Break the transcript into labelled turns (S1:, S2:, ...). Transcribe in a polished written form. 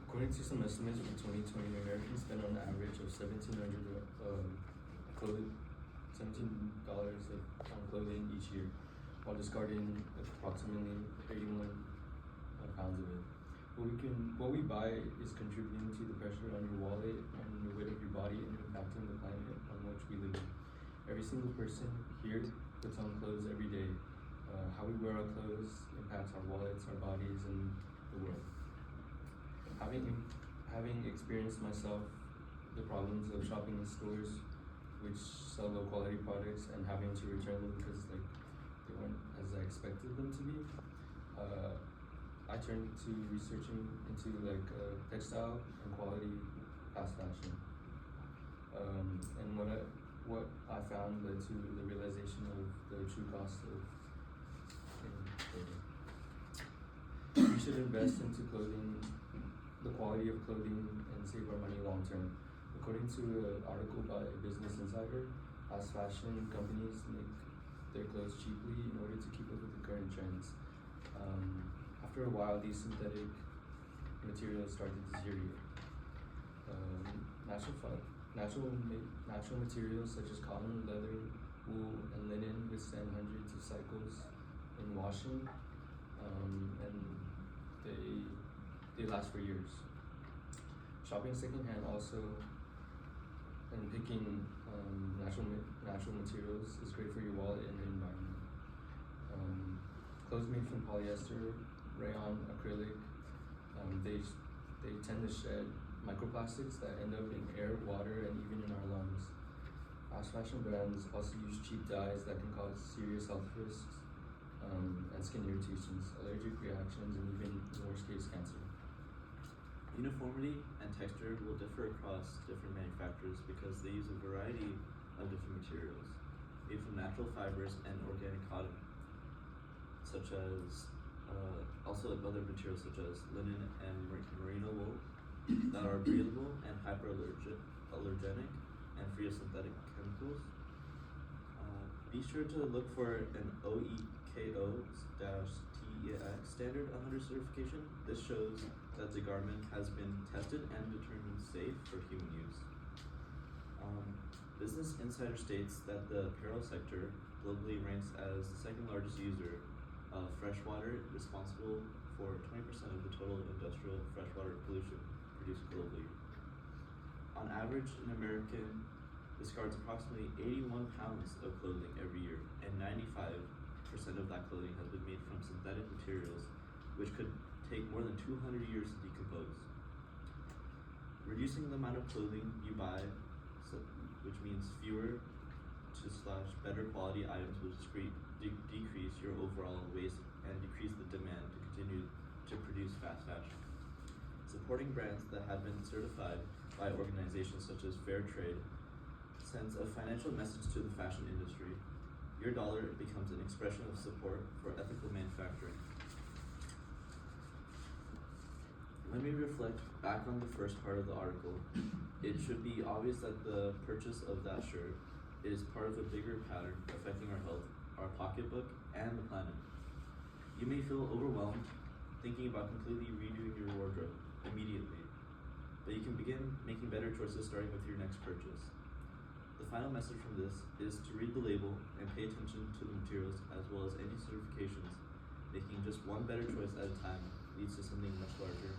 S1: According to some estimates from 2020, Americans spend on average of clothing, $17 on clothing each year, while discarding approximately 81 pounds of it. What we buy is contributing to the pressure on your wallet, on the weight of your body, and impacting the planet on which we live in. Every single person here puts on clothes every day. How we wear our clothes impacts our wallets, our bodies, and the world. Having experienced myself the problems of shopping in stores which sell low quality products and having to return them because they weren't as I expected them to be, I turned to researching into textile and quality fast fashion. And what I found led to the realization of the true cost of clothing. We should invest into clothing, the quality of clothing, and save our money long term. According to an article by Business Insider, fast fashion companies make their clothes cheaply in order to keep up with the current trends. After a while, these synthetic materials start to deteriorate. Natural materials such as cotton, leather, wool, and linen withstand hundreds of cycles in washing, and they last for years. Shopping secondhand also and picking natural materials is great for your wallet and the environment. Clothes made from polyester, rayon, acrylic, they tend to shed microplastics that end up in air, water, and even in our lungs. Fast fashion brands also use cheap dyes that can cause serious health risks and skin irritations, allergic reactions, and even in the worst case, cancer.
S2: Uniformity and texture will differ across different manufacturers because they use a variety of different materials made from natural fibers and organic cotton, such as also other materials such as linen and merino wool that are breathable and hyperallergenic and free of synthetic chemicals. Be sure to look for an OEKO-TEX standard 100 certification. This shows that the garment has been tested and determined safe for human use. Business Insider states that the apparel sector globally ranks as the second largest user of freshwater, responsible for 20% of the total industrial freshwater pollution produced globally. On average, an American discards approximately 81 pounds of clothing every year, and 95% of that clothing has been made from synthetic materials, which could take more than 200 years to decompose. Reducing the amount of clothing you buy, which means fewer / better quality items, will decrease your overall waste and decrease the demand to continue to produce fast fashion. Supporting brands that have been certified by organizations such as Fair Trade sends a financial message to the fashion industry. Your dollar becomes an expression of support for ethical manufacturing. When we reflect back on the first part of the article, it should be obvious that the purchase of that shirt is part of a bigger pattern affecting our health, our pocketbook, and the planet. You may feel overwhelmed thinking about completely redoing your wardrobe immediately, but you can begin making better choices starting with your next purchase. The final message from this is to read the label and pay attention to the materials as well as any certifications. Making just one better choice at a time leads to something much larger